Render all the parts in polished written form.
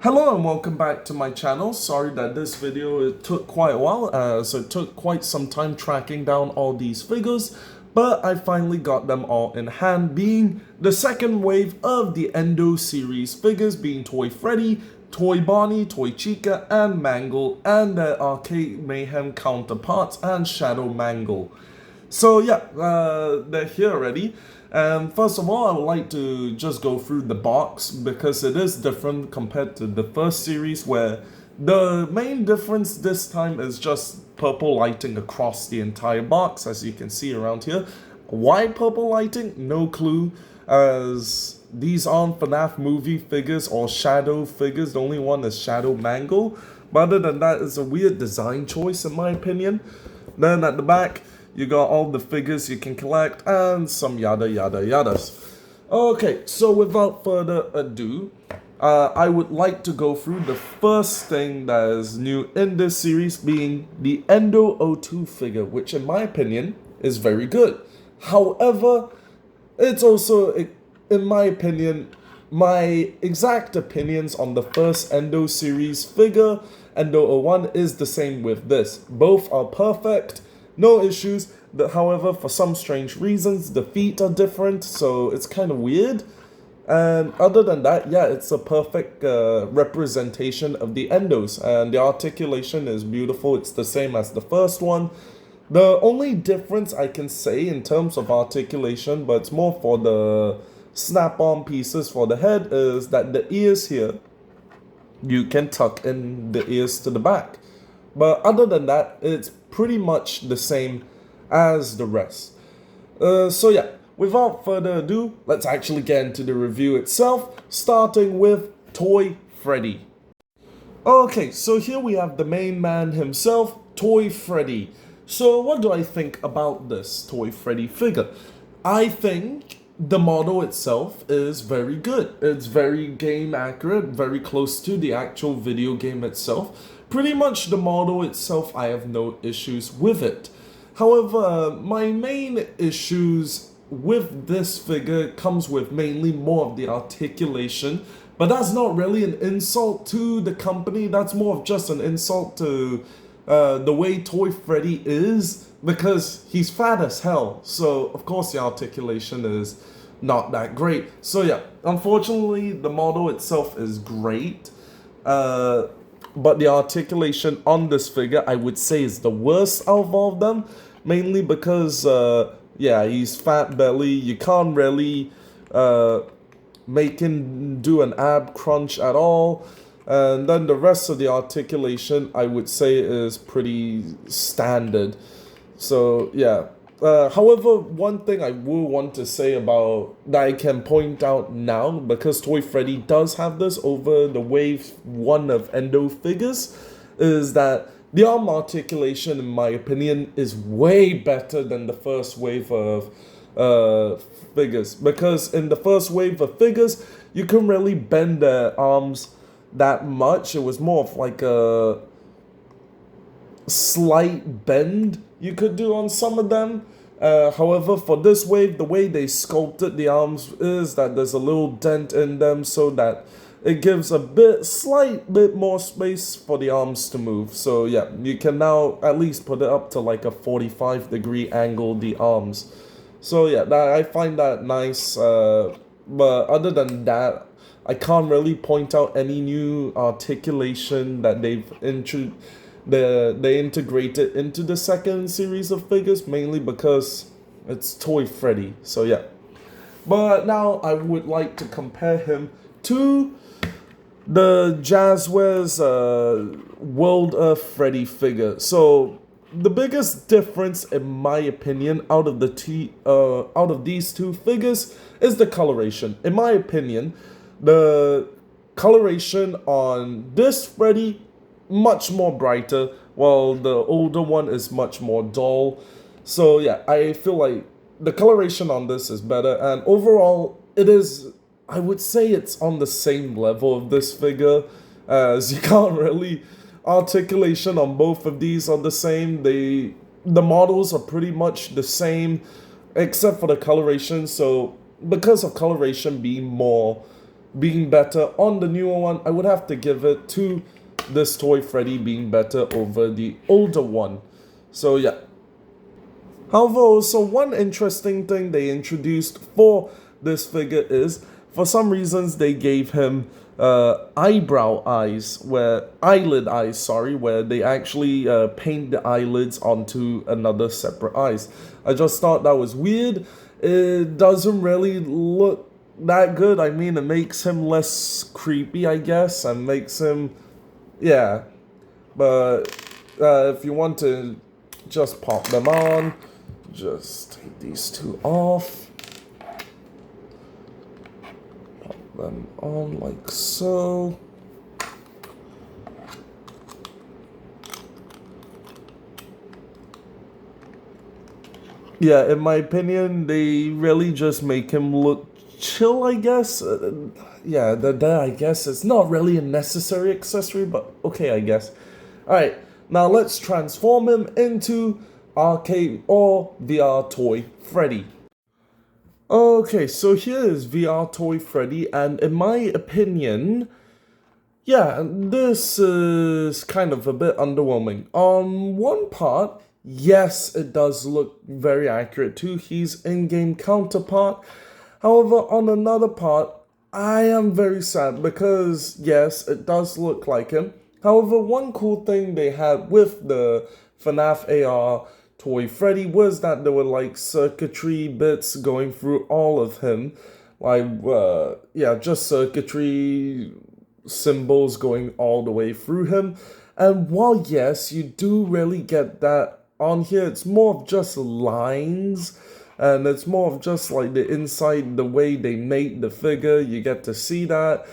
Hello and welcome back to my channel. Sorry that this video took quite a while as it took quite some time tracking down all these figures, but I finally got them all in hand, being the second wave of the ENDO series figures, being Toy Freddy, Toy Bonnie, Toy Chica, and Mangle, and their Arcade Mayhem counterparts and Shadow Mangle. So yeah, they're here already. And first of all, I would like to just go through the box because it is different compared to the first series, where the main difference this time is just purple lighting across the entire box, as you can see around here. Why purple lighting? No clue, as these aren't FNAF movie figures or Shadow figures. The only one is Shadow Mangle. But other than that, it's a weird design choice in my opinion. Then at the back, you got all the figures you can collect and some yada yada yadas. Okay, so without further ado, I would like to go through the first thing that is new in this series, being the ENDO O2 figure, which in my opinion is very good. However, it's also, in my opinion, my exact opinions on the first ENDO series figure, ENDO 01, is the same with this. Both are perfect. No issues, however, for some strange reasons, the feet are different, so it's kind of weird. And other than that, yeah, it's a perfect representation of the endos, and the articulation is beautiful. It's the same as the first one. The only difference I can say in terms of articulation, but it's more for the snap-on pieces for the head, is that the ears here, you can tuck in the ears to the back. But other than that, it's pretty much the same as the rest. So yeah, without further ado, let's actually get into the review itself, starting with Toy Freddy. Okay, so here we have the main man himself, Toy Freddy. So what do I think about this Toy Freddy figure? I think the model itself is very good. It's very game accurate, very close to the actual video game itself. Pretty much the model itself, I have no issues with it. However, my main issues with this figure comes with mainly more of the articulation, but that's not really an insult to the company. That's more of just an insult to the way Toy Freddy is, because he's fat as hell. So of course the articulation is not that great. So yeah, unfortunately the model itself is great. But the articulation on this figure, I would say, is the worst out of all of them. Mainly because, yeah, he's fat belly. You can't really make him do an ab crunch at all. And then the rest of the articulation, I would say, is pretty standard. So, yeah. However, one thing I will want to say about that I can point out now, because Toy Freddy does have this over the wave 1 of ENDO figures, is that the arm articulation, in my opinion, is way better than the first wave of figures. Because in the first wave of figures, you couldn't really bend their arms that much. It was more of like a slight bend you could do on some of them. However, for this wave, the way they sculpted the arms is that there's a little dent in them, so that it gives a slight bit more space for the arms to move. So yeah, you can now at least put it up to like a 45-degree angle, the arms. So yeah, I find that nice. But other than that, I can't really point out any new articulation that they integrated into the second series of figures, mainly because it's Toy Freddy. So yeah. But now I would like to compare him to the JAZWARES World of Freddy figure. So the biggest difference, in my opinion, out of these two figures is the coloration. In my opinion, the coloration on this Freddy much more brighter, while the older one is much more dull. So yeah, I feel like the coloration on this is better, and overall it is, I would say it's on the same level of this figure, as you can't really, articulation on both of these are the same. The models are pretty much the same except for the coloration. So because of coloration being more being better on the newer one, I would have to give it to this Toy Freddy being better over the older one. So yeah. However, also one interesting thing they introduced for this figure is, for some reasons they gave him eyelid eyes, sorry, where they actually paint the eyelids onto another separate eyes. I just thought that was weird. It doesn't really look that good. I mean, it makes him less creepy, I guess, and makes him, yeah. But if you want to just pop them on, just take these two off, pop them on like so. Yeah, in my opinion, they really just make him look chill, I guess. Yeah, that I guess it's not really a necessary accessory, but okay, I guess. Alright, now let's transform him into arcade or VR Toy Freddy. Okay, so here is VR Toy Freddy, and in my opinion, yeah, this is kind of a bit underwhelming. On one part, yes, it does look very accurate to his in-game counterpart. However, on another part, I am very sad because, yes, it does look like him. However, one cool thing they had with the FNAF AR Toy Freddy was that there were like circuitry bits going through all of him. Like, yeah, just circuitry symbols going all the way through him. And while, yes, you do really get that on here, it's more of just lines. And it's more of just like the inside, the way they made the figure, you get to see that.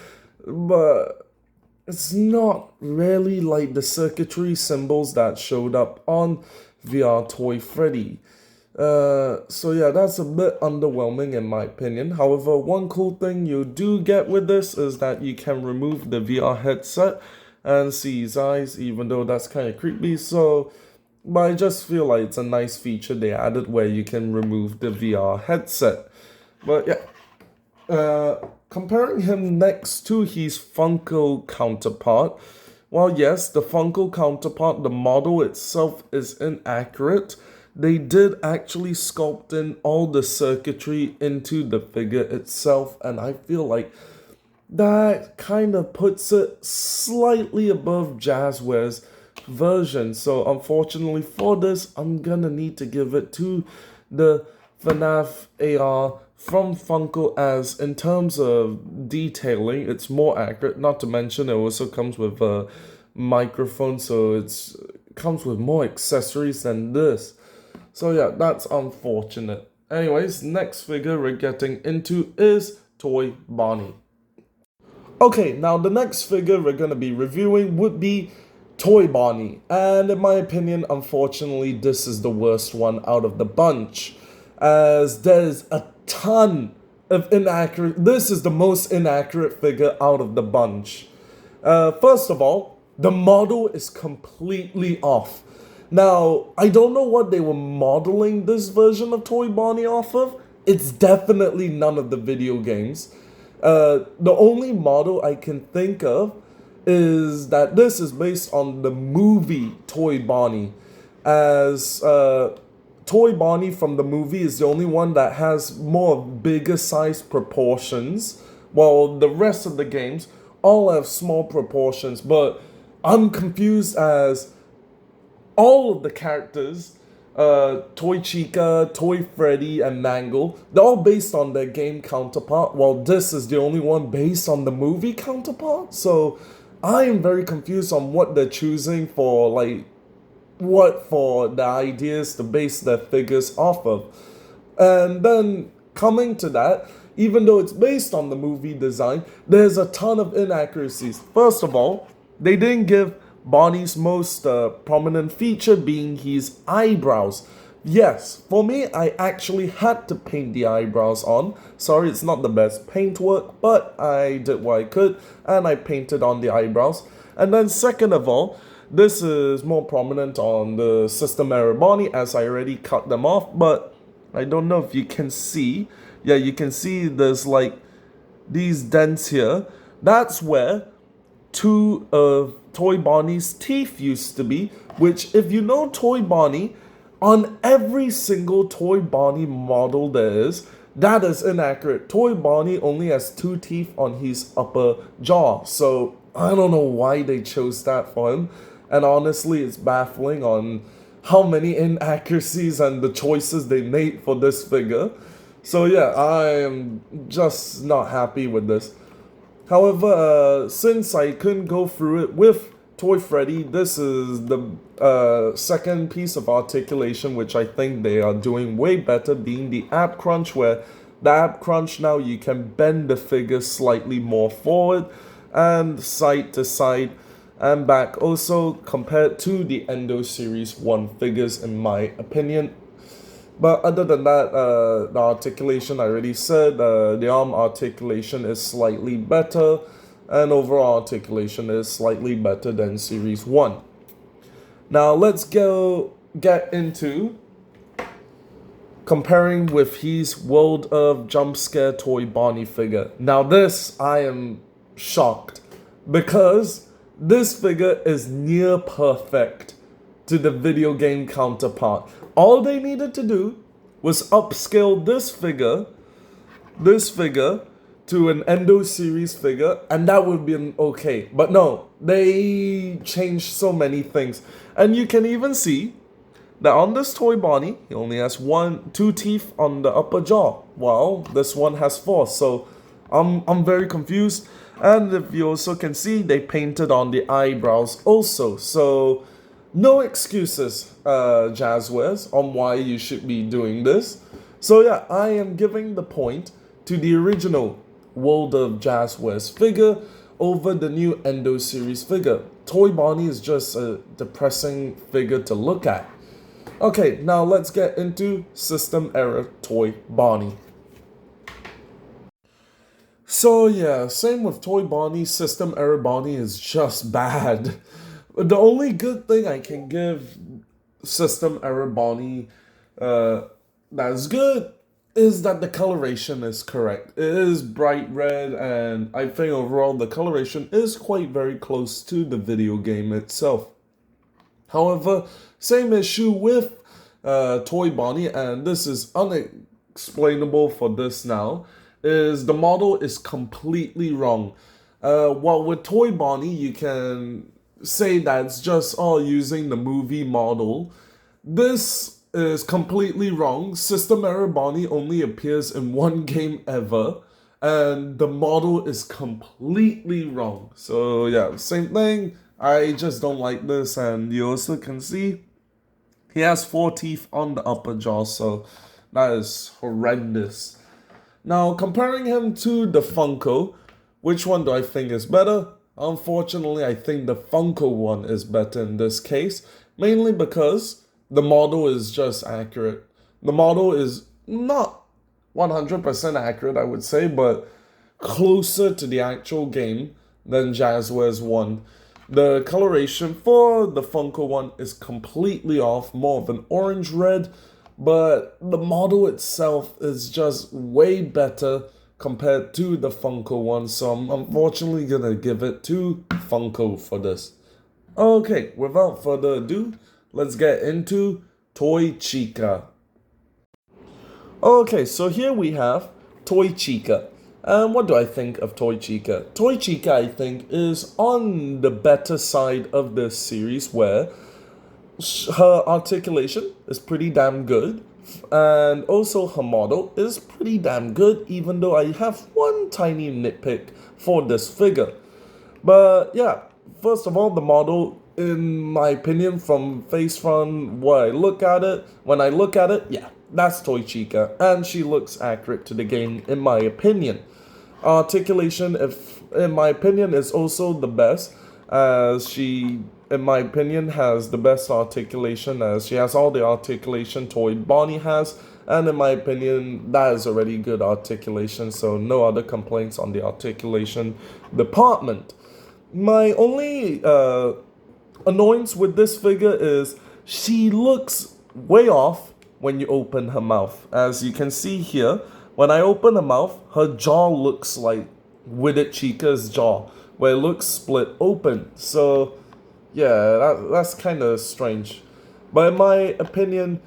But it's not really like the circuitry symbols that showed up on VR Toy Freddy. So yeah, that's a bit underwhelming in my opinion. However, one cool thing you do get with this is that you can remove the VR headset and see his eyes, even though that's kind of creepy. So, but I just feel like it's a nice feature they added where you can remove the VR headset. But yeah, comparing him next to his Funko counterpart, well, yes, the Funko counterpart, the model itself is inaccurate. They did actually sculpt in all the circuitry into the figure itself, and I feel like that kind of puts it slightly above JAZWARES version. So unfortunately for this, I'm gonna need to give it to the FNAF AR from Funko, as in terms of detailing, it's more accurate. Not to mention it also comes with a microphone, so it comes with more accessories than this. So yeah, that's unfortunate. Anyways, next figure we're getting into is Toy Bonnie. Okay, now the next figure we're gonna be reviewing would be Toy Bonnie, and in my opinion, unfortunately, this is the worst one out of the bunch, as there's a ton of inaccurate. This is the most inaccurate figure out of the bunch. First of all, the model is completely off. Now, I don't know what they were modeling this version of Toy Bonnie off of. It's definitely none of the video games. The only model I can think of is that this is based on the movie Toy Bonnie, as Toy Bonnie from the movie is the only one that has more bigger size proportions, while the rest of the games all have small proportions. But I'm confused as all of the characters, Toy Chica, Toy Freddy, and Mangle, they're all based on their game counterpart, while this is the only one based on the movie counterpart. So I am very confused on what they're choosing for, like, what for the ideas to base their figures off of. And then coming to that, even though it's based on the movie design, there's a ton of inaccuracies. First of all, they didn't give Bonnie's most prominent feature being his eyebrows. Yes, for me, I actually had to paint the eyebrows on. Sorry, it's not the best paintwork, but I did what I could, and I painted on the eyebrows. And then second of all, this is more prominent on the System Error Bonnie, as I already cut them off, but I don't know if you can see. Yeah, you can see there's like these dents here, that's where two of Toy Bonnie's teeth used to be, which if you know Toy Bonnie, on every single Toy Bonnie model there is, that is inaccurate. Toy Bonnie only has two teeth on his upper jaw, so I don't know why they chose that for him, and honestly it's baffling on how many inaccuracies and the choices they made for this figure. So yeah, I am just not happy with this. However, since I couldn't go through it with Toy Freddy, this is the second piece of articulation which I think they are doing way better, being the ab crunch, where the ab crunch now you can bend the figure slightly more forward and side to side and back, also compared to the Endo Series 1 figures in my opinion. But other than that, the articulation I already said, the arm articulation is slightly better, and overall articulation is slightly better than Series 1. Now let's get into comparing with his World of Jump Scare Toy Bonnie figure. Now this, I am shocked, because this figure is near perfect to the video game counterpart. All they needed to do was upscale this figure to an Endo series figure, and that would be okay. But no, they changed so many things. And you can even see that on this Toy Bonnie, he only has two teeth on the upper jaw, while this one has four. So I'm very confused. And if you also can see, they painted on the eyebrows also. So no excuses, JAZWARES, on why you should be doing this. So yeah, I am giving the point to the original World of JAZWARES figure over the new Endo series figure. Toy Bonnie is just a depressing figure to look at. Okay, now let's get into System Error Toy Bonnie. So yeah, same with Toy Bonnie, System Error Bonnie is just bad. The only good thing I can give System Error Bonnie that's good is that the coloration is correct. It is bright red, and I think overall the coloration is quite very close to the video game itself. However, same issue with Toy Bonnie, and this is unexplainable for this now, is the model is completely wrong. While with Toy Bonnie, you can say that's just using the movie model. This is completely wrong. System Error Bonnie only appears in one game ever, and the model is completely wrong. So yeah, same thing. I just don't like this, and you also can see he has 4 teeth on the upper jaw, so that is horrendous. Now, comparing him to the Funko, which one do I think is better? Unfortunately, I think the Funko one is better in this case, mainly because the model is just accurate. The model is not 100% accurate, I would say, but closer to the actual game than JAZWARES one. The coloration for the Funko one is completely off, more of an orange-red, but the model itself is just way better compared to the Funko one, so I'm unfortunately gonna give it to Funko for this. Okay, without further ado, let's get into Toy Chica. Okay, so here we have Toy Chica. And what do I think of Toy Chica? Toy Chica, I think, is on the better side of this series, where her articulation is pretty damn good, and also her model is pretty damn good, even though I have one tiny nitpick for this figure. But yeah, first of all, the model, in my opinion, from face front, when I look at it, yeah, that's Toy Chica, and she looks accurate to the game, in my opinion. Articulation, in my opinion, is also the best, as she, in my opinion, has the best articulation, as she has all the articulation Toy Bonnie has, and in my opinion, that is already good articulation, so no other complaints on the articulation department. My only annoyance with this figure is she looks way off when you open her mouth. As you can see here, when I open her mouth, her jaw looks like Withered Chica's jaw, where it looks split open. So yeah, that's kind of strange. But in my opinion,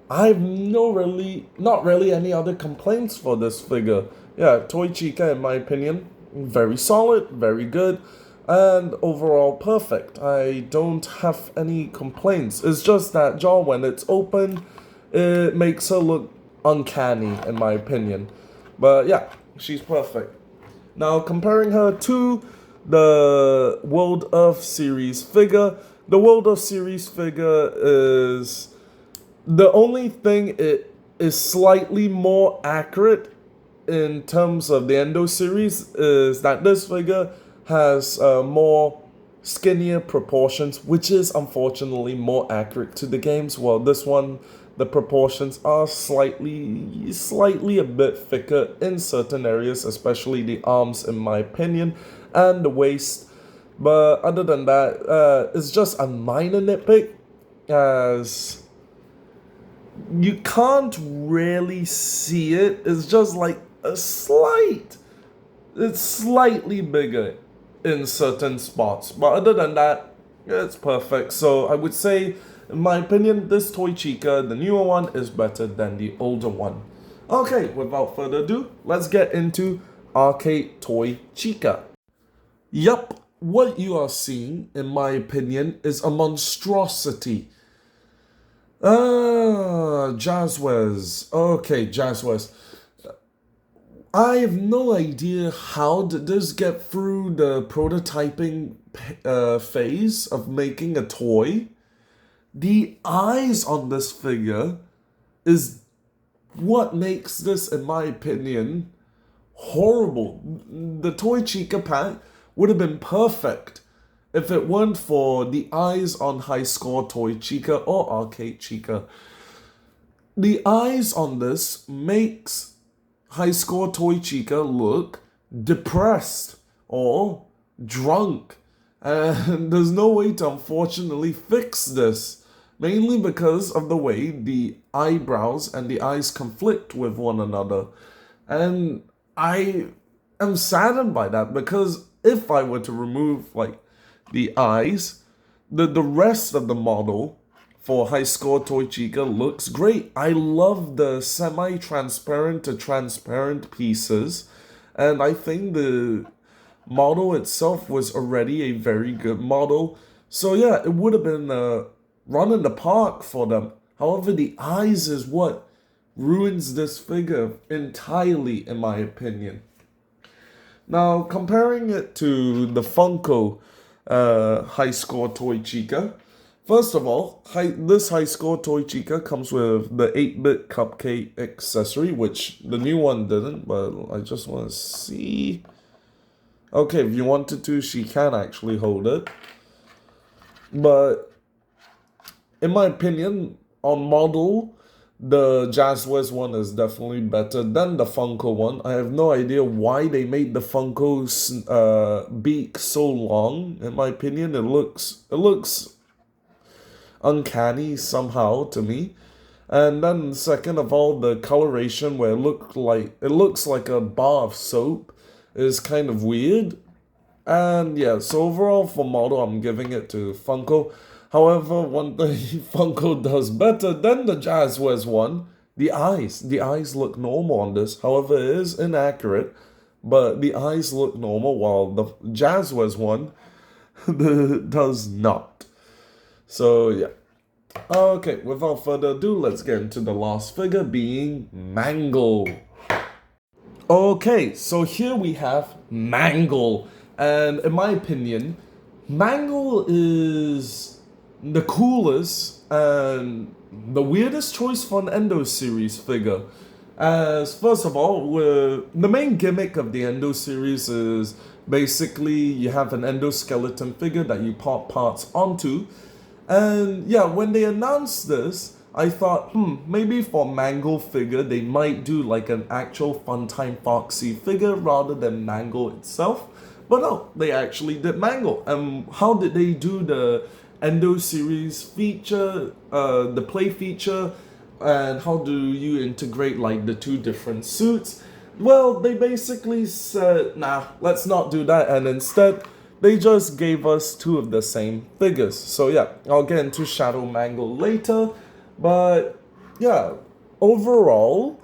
I've not really any other complaints for this figure. Yeah, Toy Chica, in my opinion, very solid, very good, and overall perfect. I don't have any complaints. It's just that jaw, when it's open, it makes her look uncanny, in my opinion. But yeah, she's perfect. Now, comparing her to the World of Series figure, the World of Series figure is the only thing it is slightly more accurate in terms of the Endo series is that this figure has more skinnier proportions, which is unfortunately more accurate to the games. While this one, the proportions are slightly a bit thicker in certain areas, especially the arms, in my opinion, and the waist. But other than that, it's just a minor nitpick, as you can't really see it. It's just like it's slightly bigger in certain spots. But other than that, it's perfect. So I would say, in my opinion, this Toy Chica, the newer one, is better than the older one. Okay, without further ado, let's get into Arcade Toy Chica. Yup, what you are seeing, in my opinion, is a monstrosity. JAZWARES. Okay, JAZWARES. I have no idea how did this get through the prototyping phase of making a toy. The eyes on this figure is what makes this, in my opinion, horrible. The Toy Chica pack would have been perfect if it weren't for the eyes on High Score Toy Chica or Arcade Chica. The eyes on this makes High Score Toy Chica look depressed or drunk. And there's no way to unfortunately fix this, mainly because of the way the eyebrows and the eyes conflict with one another. And I am saddened by that, because if I were to remove like the eyes, the rest of the model for High Score Toy Chica looks great. I love the semi-transparent to transparent pieces, and I think the model itself was already a very good model. So yeah, it would have been a run in the park for them. However, the eyes is what ruins this figure entirely, in my opinion. Now, comparing it to the Funko High Score Toy Chica, first of all, this High Score Toy Chica comes with the 8-bit cupcake accessory, which the new one didn't, but I just want to see. Okay, if you wanted to, she can actually hold it. But in my opinion, on model, the JAZWARES one is definitely better than the Funko one. I have no idea why they made the Funko's beak so long. In my opinion, it looks uncanny somehow to me. And then second of all, the coloration, where it looks like a bar of soap, is kind of weird. And yeah, so overall for model, I'm giving it to Funko. However, one thing Funko does better than the JAZWARES one, the eyes. The eyes look normal on this. However, it is inaccurate, but the eyes look normal, while the JAZWARES one does not. So yeah. Okay, without further ado, let's get into the last figure, being Mangle. Okay, so here we have Mangle. And in my opinion, Mangle is the coolest and the weirdest choice for an Endo series figure. As first of all, the main gimmick of the Endo series is basically you have an endoskeleton figure that you pop parts onto. And yeah, when they announced this, I thought, maybe for Mangle figure, they might do like an actual Funtime Foxy figure rather than Mangle itself. But no, they actually did Mangle. And how did they do the Endo series feature, the play feature, and how do you integrate like the two different suits? Well, they basically said, nah, let's not do that, and instead, they just gave us two of the same figures. So yeah, I'll get into Shadow Mangle later, but yeah, overall,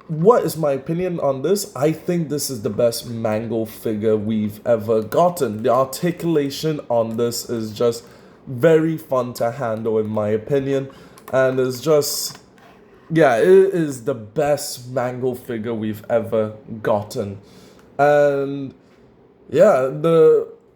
what is my opinion on this? I think this is the best Mangle figure we've ever gotten. The articulation on this is just very fun to handle in my opinion, and it's just, yeah, it is the best Mangle figure we've ever gotten. And yeah,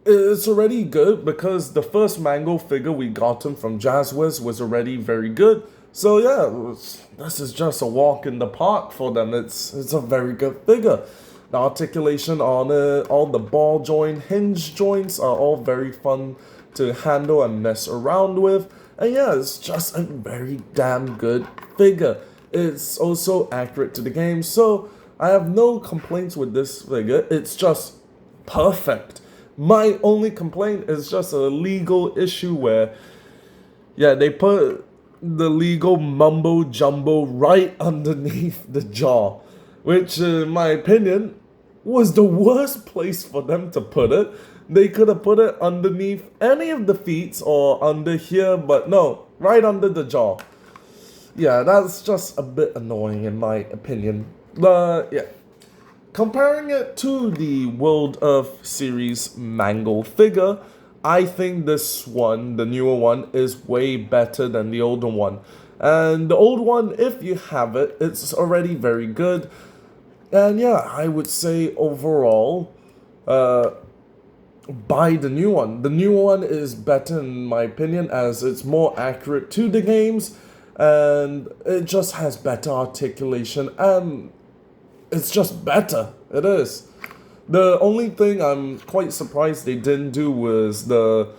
it's already good because the first Mangle figure we gotten from JAZWARES was already very good. So yeah, this is just a walk in the park for them. It's a very good figure. The articulation on it, all the ball joint, hinge joints are all very fun to handle and mess around with. And yeah, it's just a very damn good figure. It's also accurate to the game, so I have no complaints with this figure. It's just perfect. My only complaint is just a legal issue where, yeah, they put the legal mumbo jumbo right underneath the jaw, which, in my opinion, was the worst place for them to put it. They could have put it underneath any of the feet or under here, but no, right under the jaw. Yeah, that's just a bit annoying in my opinion. But yeah, comparing it to the World Earth series Mangle figure, I think this one, the newer one, is way better than the older one. And the old one, if you have it, it's already very good. And yeah, I would say overall, buy the new one. The new one is better in my opinion as it's more accurate to the games and it just has better articulation and it's just better. It is. The only thing I'm quite surprised they didn't do was the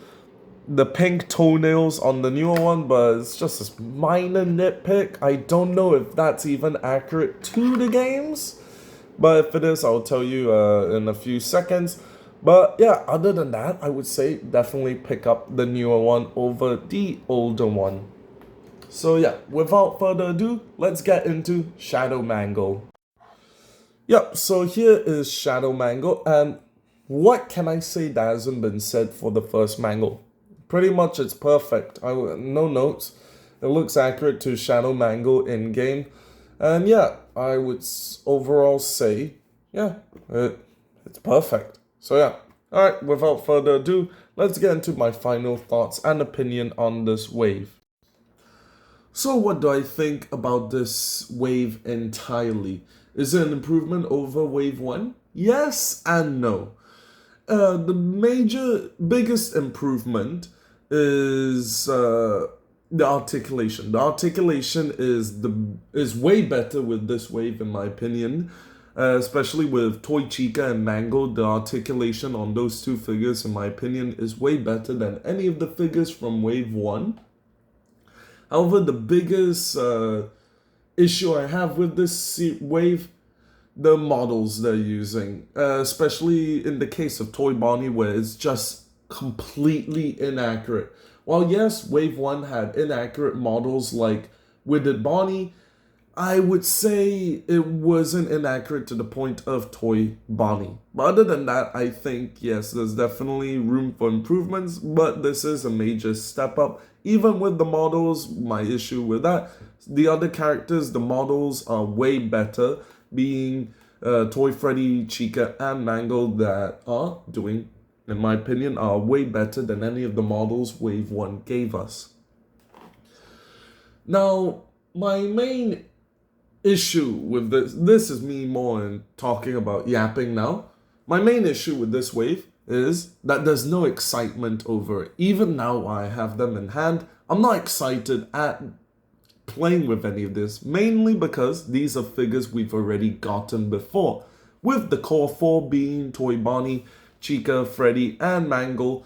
pink toenails on the newer one, but it's just a minor nitpick. I don't know if that's even accurate to the games, but if it is, I'll tell you in a few seconds. But yeah, other than that, I would say definitely pick up the newer one over the older one. So yeah, without further ado, let's get into Shadow Mangle. Yep, so here is Shadow Mangle, and what can I say that hasn't been said for the first Mangle? Pretty much it's perfect. No notes. It looks accurate to Shadow Mangle in-game. And yeah, I would overall say, yeah, it's perfect. So yeah, alright, without further ado, let's get into my final thoughts and opinion on this wave. So what do I think about this wave entirely? Is it an improvement over wave 1? Yes and no. The biggest improvement is the articulation. The articulation is way better with this wave in my opinion. Especially with Toy Chica and Mangle, the articulation on those two figures in my opinion is way better than any of the figures from wave 1. However, the biggest issue I have with this wave, the models they're using, especially in the case of Toy Bonnie where it's just completely inaccurate. While yes, wave 1 had inaccurate models like Withered Bonnie, I would say it wasn't inaccurate to the point of Toy Bonnie. But other than that, I think yes, there's definitely room for improvements, but this is a major step up. Even with the models, my issue with that, the other characters, the models are way better, being Toy Freddy, Chica, and Mangle that are doing, in my opinion, are way better than any of the models Wave 1 gave us. Now, my main issue with this is me more in talking about yapping now. My main issue with this wave is that there's no excitement over it. Even now I have them in hand, I'm not excited at playing with any of this, mainly because these are figures we've already gotten before. With the core 4 being Toy Bonnie, Chica, Freddy, and Mangle,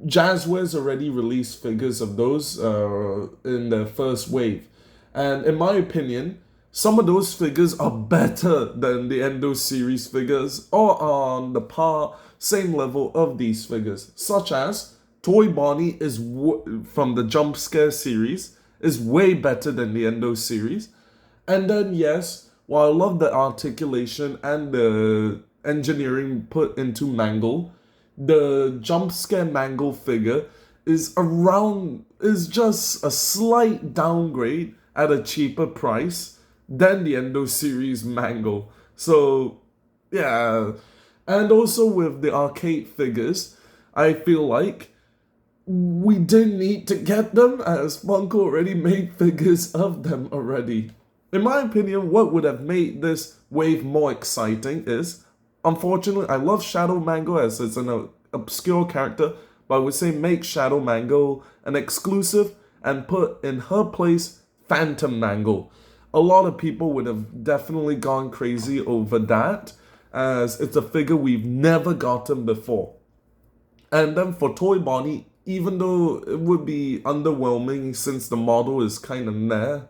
JAZWARES already released figures of those in the first wave. And in my opinion, some of those figures are better than the ENDO series figures or are on the same level of these figures, such as Toy Bonnie is from the Jump Scare series is way better than the ENDO series. And then yes, while I love the articulation and the engineering put into Mangle, the jump scare Mangle figure is just a slight downgrade at a cheaper price than the Endo series Mangle. So yeah, and also with the arcade figures, I feel like we didn't need to get them as Funko already made figures of them already. In my opinion, what would have made this wave more exciting is, unfortunately, I love Shadow Mangle as it's an obscure character, but I would say make Shadow Mangle an exclusive and put in her place Phantom Mangle. A lot of people would have definitely gone crazy over that, as it's a figure we've never gotten before. And then for Toy Bonnie, even though it would be underwhelming since the model is kind of meh,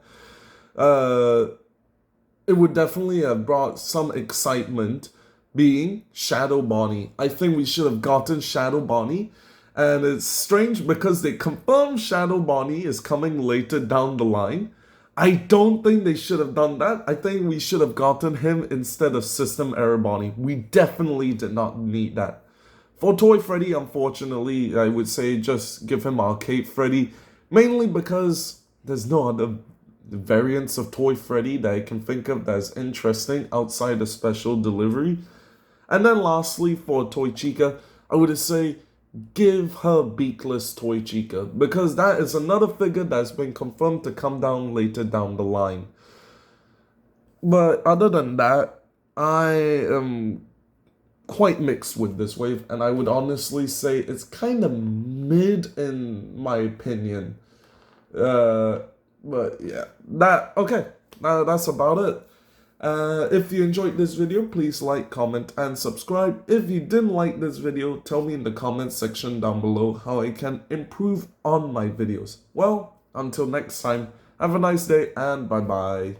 it would definitely have brought some excitement being Shadow Bonnie. I think we should have gotten Shadow Bonnie, and it's strange because they confirmed Shadow Bonnie is coming later down the line. I don't think they should have done that. I think we should have gotten him instead of System Error Bonnie. We definitely did not need that. For Toy Freddy, unfortunately, I would say just give him Arcade Freddy, mainly because there's no other variants of Toy Freddy that I can think of that's interesting outside the special delivery. And then lastly, for Toy Chica, I would say give her beakless Toy Chica, because that is another figure that's been confirmed to come down later down the line. But other than that, I am quite mixed with this wave, and I would honestly say it's kind of mid in my opinion. But yeah, that's about it. If you enjoyed this video, please like, comment, and subscribe. If you didn't like this video, tell me in the comment section down below how I can improve on my videos. Well, until next time, have a nice day and bye bye.